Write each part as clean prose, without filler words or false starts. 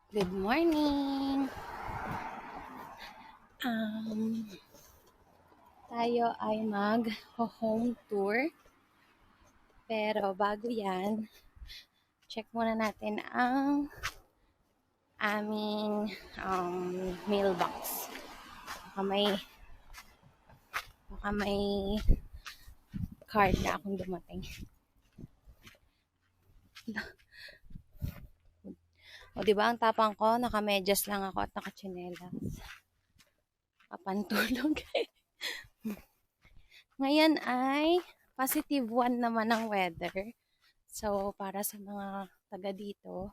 Good morning! Um, Tayo ay mag-home tour. Pero bago yan, check muna natin ang aming mailbox. Baka may, baka may card na akong dumating. O diba ang tapang ko, nakamedyas lang ako at nakachinelas. Kapantulog. Ngayon ay +1 naman ang weather. So, para sa mga taga dito,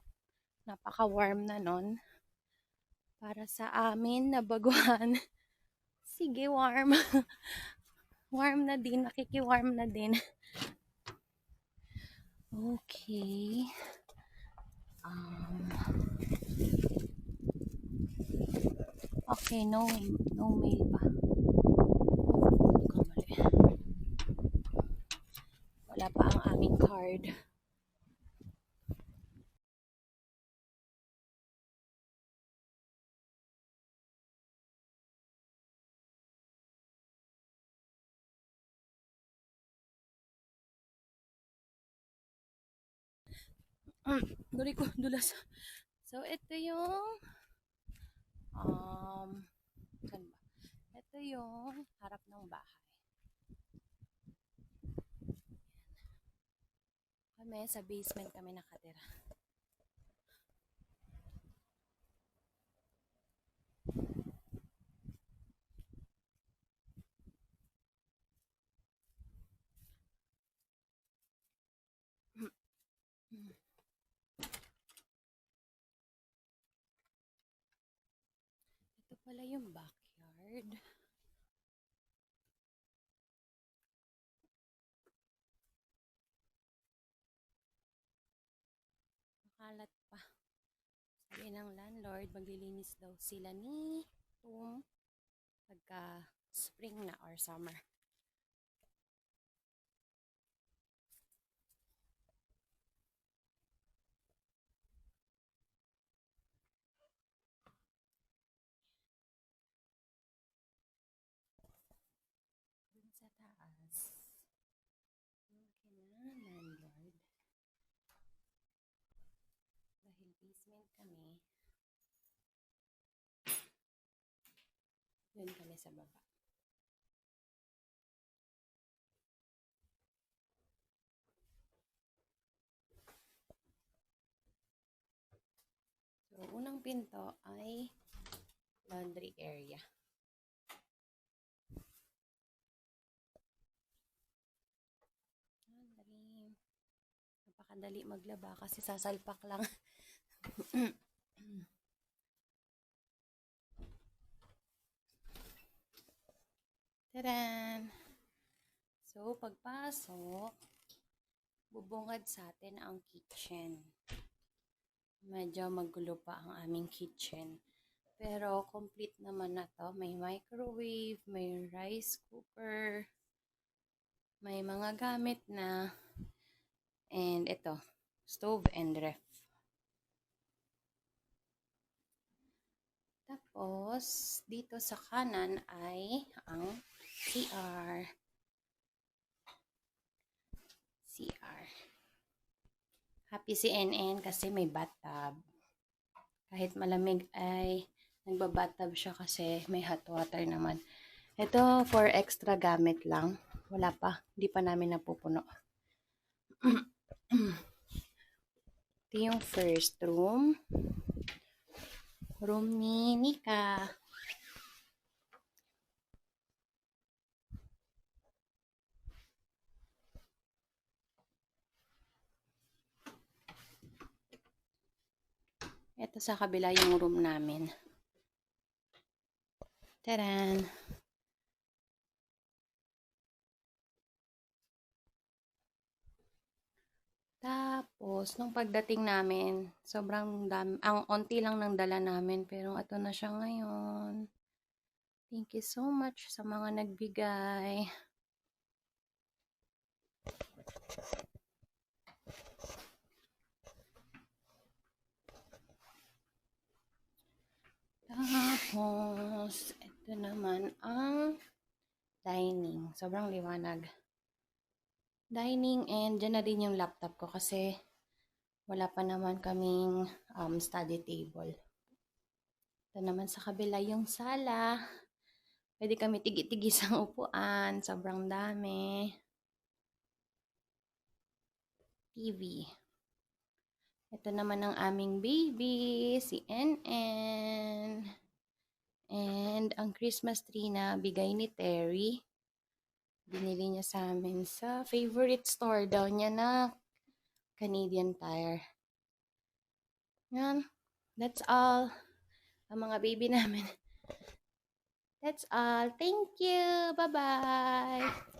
napaka-warm na nun. Para sa amin na baguhan, sige warm. Warm na din, nakiki-warm na din. Okay. Okay, no mail pa. Kamali. Wala pa ang aming card. Dali ko, dulas. So, ito yung saan ba? Ito yung harap ng bahay. Kami, sa basement kami nakatira. Ito pala yung backyard. Makalat pa. Sabi ng landlord, maglilinis daw sila ni Tom pagka spring na or summer. Dun sa taas. Okay na, landlord. Dahil basement kami, yun kami sa baba. So, unang pinto ay laundry area. Laundry. Napakadali maglaba kasi sasalpak lang. Taran! So, pagpasok, bubungad sa atin ang kitchen. Medyo magulo pa ang aming kitchen. Pero complete naman na to. May microwave, may rice cooker, may mga gamit na, and ito, stove and ref. Tapos, dito sa kanan ay ang CR. Happy si NN kasi may bathtub. Kahit malamig ay nagbabathtub siya kasi may hot water naman. Ito for extra gamit lang. Wala pa. Hindi pa namin napupuno. Ito yung first room. Room ni Nika. Ito sa kabila yung room namin. Taran! Tapos, nung pagdating namin, sobrang dami, ang onti lang ng dala namin, pero ito na siya ngayon. Thank you so much sa mga nagbigay. Tapos, ito naman ang dining. Sobrang liwanag. Dining, and dyan na din yung laptop ko kasi wala pa naman kaming study table. Ito naman sa kabila yung sala. Pwede kami tigi-tigis ang upuan. Sobrang dami. TV. Ito naman ang aming baby, si NN. And ang Christmas tree na bigay ni Terry. Binili niya sa amin sa favorite store daw niya na Canadian Tire. Yan. That's all. Ang mga baby namin. That's all. Thank you. Bye-bye.